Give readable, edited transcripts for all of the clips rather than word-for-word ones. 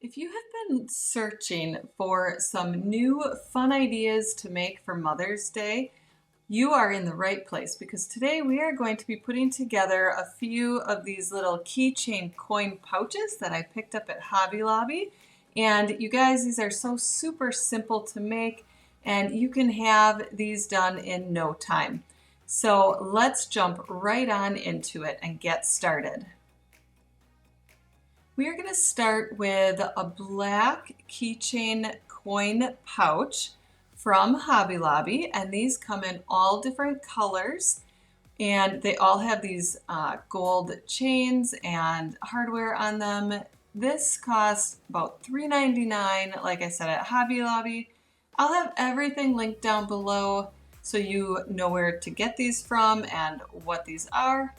If you have been searching for some new fun ideas to make for Mother's Day, you are in the right place because today we are going to be putting together a few of these little keychain coin pouches that I picked up at Hobby Lobby. And you guys, these are so super simple to make, and you can have these done in no time. So let's jump right on into it and get started. We are going to start with a black keychain coin pouch from Hobby Lobby, and these come in all different colors, and they all have these gold chains and hardware on them. This costs about $3.99, like I said, at Hobby Lobby. I'll have everything linked down below so you know where to get these from and what these are.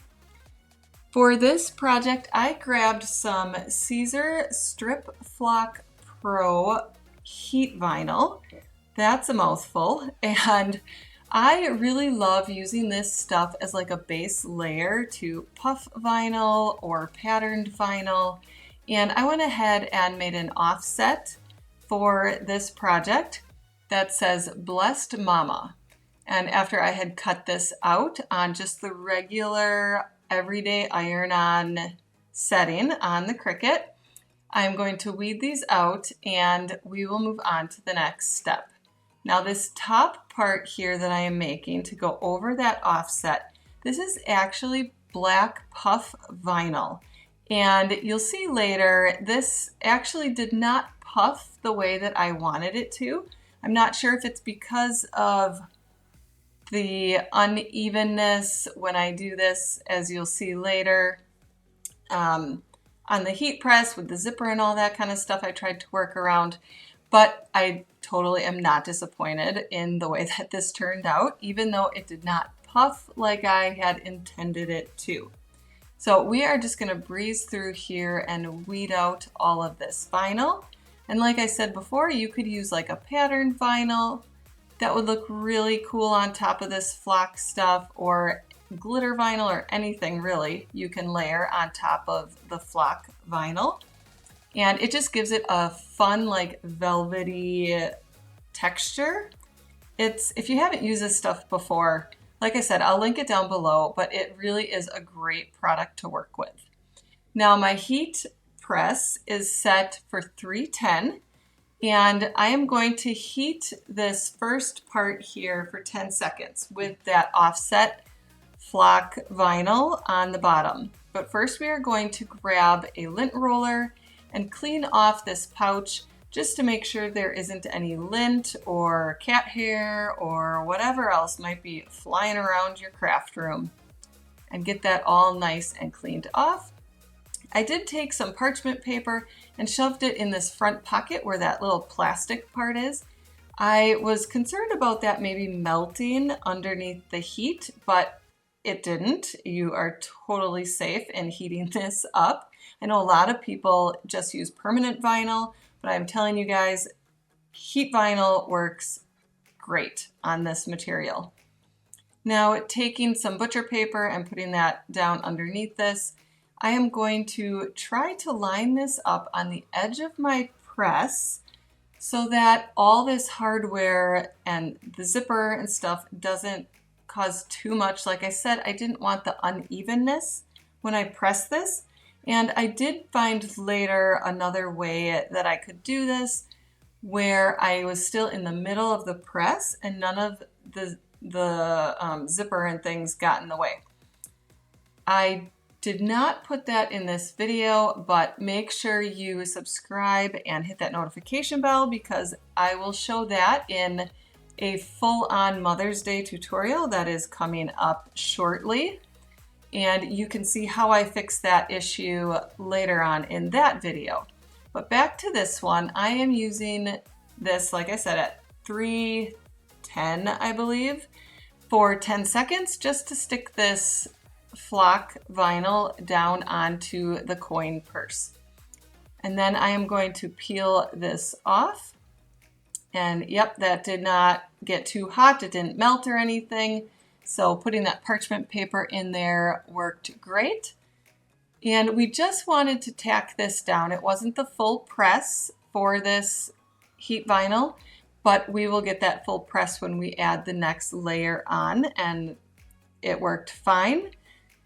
For this project, I grabbed some Caesar Strip Flock Pro heat vinyl. That's a mouthful. And I really love using this stuff as like a base layer to puff vinyl or patterned vinyl. And I went ahead and made an offset for this project that says Blessed Mama. And after I had cut this out on just the regular everyday iron-on setting on the Cricut, I'm going to weed these out and we will move on to the next step. Now this top part here that I am making to go over that offset, this is actually black puff vinyl. And you'll see later, this actually did not puff the way that I wanted it to. I'm not sure if it's because of the unevenness when I do this, as you'll see later. On the heat press with the zipper and all that kind of stuff, I tried to work around, but I totally am not disappointed in the way that this turned out, even though it did not puff like I had intended it to. So we are just going to breeze through here and weed out all of this vinyl. And like I said before, you could use like a patterned vinyl. That would look really cool on top of this flock stuff, or glitter vinyl, or anything really you can layer on top of the flock vinyl. And it just gives it a fun, like velvety texture. If you haven't used this stuff before, like I said, I'll link it down below, but it really is a great product to work with. Now my heat press is set for 310. And I am going to heat this first part here for 10 seconds with that offset flock vinyl on the bottom. But first we are going to grab a lint roller and clean off this pouch just to make sure there isn't any lint or cat hair or whatever else might be flying around your craft room. And get that all nice and cleaned off. I did take some parchment paper and shoved it in this front pocket where that little plastic part is. I was concerned about that maybe melting underneath the heat, but it didn't. You are totally safe in heating this up. I know a lot of people just use permanent vinyl, but I'm telling you guys, heat vinyl works great on this material. Now, taking some butcher paper and putting that down underneath this, I am going to try to line this up on the edge of my press so that all this hardware and the zipper and stuff doesn't cause too much. Like I said, I didn't want the unevenness when I press this. And I did find later another way that I could do this where I was still in the middle of the press and none of the zipper and things got in the way. I did not put that in this video, but make sure you subscribe and hit that notification bell because I will show that in a full-on Mother's Day tutorial that is coming up shortly. And you can see how I fix that issue later on in that video. But back to this one, I am using this, like I said, at 310, I believe, for 10 seconds just to stick this flock vinyl down onto the coin purse. And then I am going to peel this off. And yep, that did not get too hot. It didn't melt or anything. So putting that parchment paper in there worked great. And we just wanted to tack this down. It wasn't the full press for this heat vinyl, but we will get that full press when we add the next layer on, and it worked fine.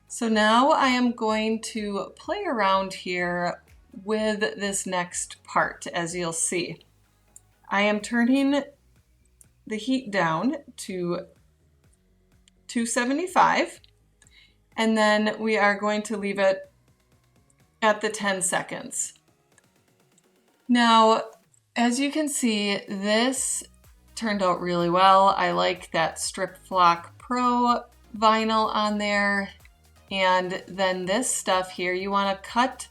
So now I am going to play around here with this next part, as you'll see. I am turning the heat down to 275, and then we are going to leave it at the 10 seconds. Now, as you can see, this turned out really well. I like that Strip Flock Pro vinyl on there. And then this stuff here, you want to cut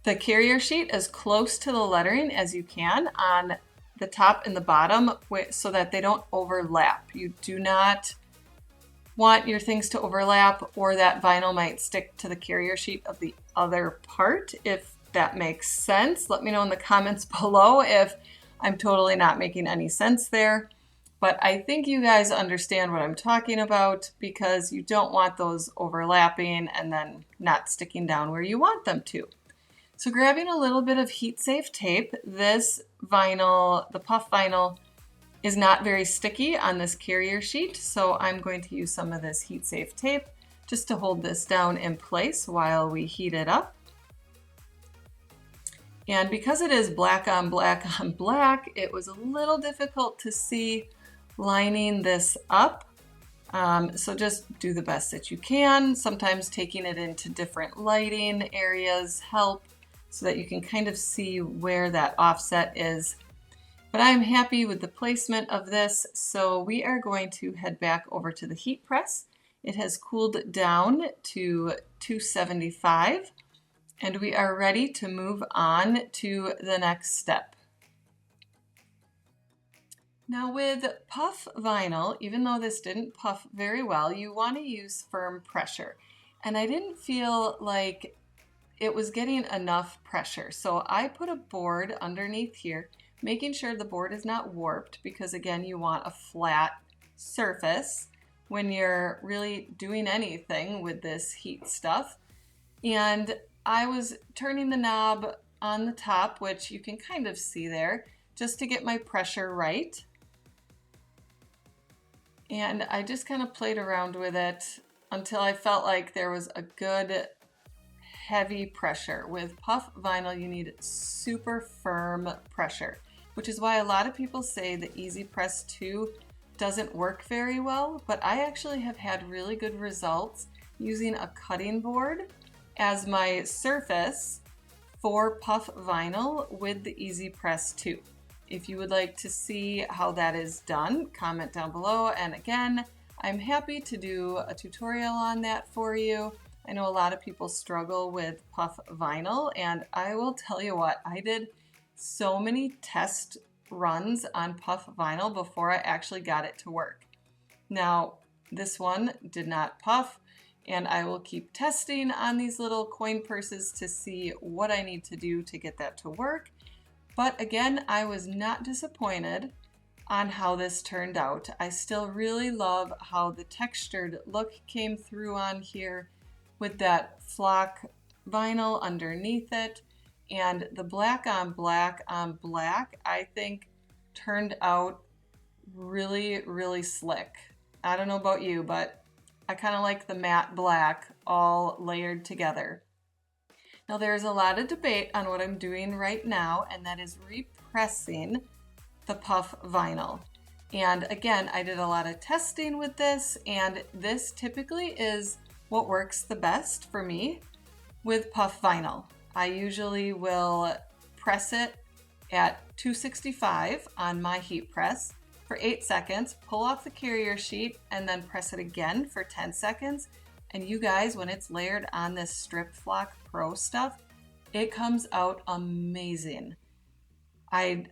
the carrier sheet as close to the lettering as you can on the top and the bottom so that they don't overlap. You do not want your things to overlap, or that vinyl might stick to the carrier sheet of the other part, if that makes sense. Let me know in the comments below if I'm totally not making any sense there. But I think you guys understand what I'm talking about, because you don't want those overlapping and then not sticking down where you want them to. So grabbing a little bit of heat safe tape, this vinyl, the puff vinyl, is not very sticky on this carrier sheet, so I'm going to use some of this heat safe tape just to hold this down in place while we heat it up. And because it is black on black on black, it was a little difficult to see lining this up. So just do the best that you can. Sometimes taking it into different lighting areas help so that you can kind of see where that offset is. But I'm happy with the placement of this, so we are going to head back over to the heat press. It has cooled down to 275, and we are ready to move on to the next step. Now with puff vinyl, even though this didn't puff very well, you want to use firm pressure. And I didn't feel like it was getting enough pressure, so I put a board underneath here, making sure the board is not warped, because again, you want a flat surface when you're really doing anything with this heat stuff. And I was turning the knob on the top, which you can kind of see there, just to get my pressure right. And I just kind of played around with it until I felt like there was a good heavy pressure. With puff vinyl, you need super firm pressure, which is why a lot of people say the Easy Press 2 doesn't work very well, but I actually have had really good results using a cutting board as my surface for puff vinyl with the Easy Press 2. If you would like to see how that is done, comment down below. And again, I'm happy to do a tutorial on that for you. I know a lot of people struggle with puff vinyl, and I will tell you what, I did so many test runs on puff vinyl before I actually got it to work. Now, this one did not puff, and I will keep testing on these little coin purses to see what I need to do to get that to work. But again, I was not disappointed on how this turned out. I still really love how the textured look came through on here with that flock vinyl underneath it. And the black on black, I think turned out really, really slick. I don't know about you, but I kind of like the matte black all layered together. Now there's a lot of debate on what I'm doing right now, and that is repressing the puff vinyl. And again, I did a lot of testing with this, and this typically is what works the best for me with puff vinyl. I usually will press it at 265 on my heat press for 8 seconds, pull off the carrier sheet, and then press it again for 10 seconds. And you guys, when it's layered on this Strip Flock Pro stuff, it comes out amazing. I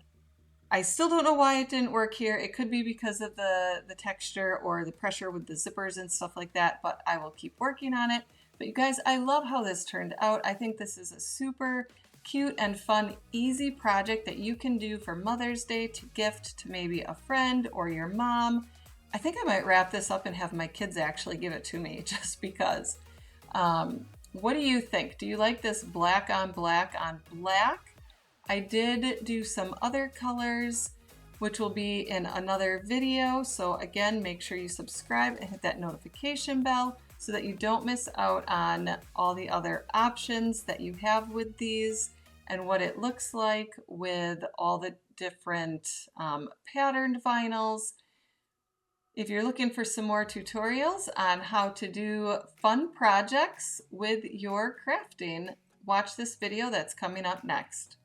still don't know why it didn't work here. It could be because of the texture or the pressure with the zippers and stuff like that, but I will keep working on it. But you guys, I love how this turned out. I think this is a super cute and fun, easy project that you can do for Mother's Day to gift to maybe a friend or your mom. I think I might wrap this up and have my kids actually give it to me just because. What do you think? Do you like this black on black on black? I did do some other colors, which will be in another video. So again, make sure you subscribe and hit that notification bell so that you don't miss out on all the other options that you have with these and what it looks like with all the different patterned vinyls. If you're looking for some more tutorials on how to do fun projects with your crafting, watch this video that's coming up next.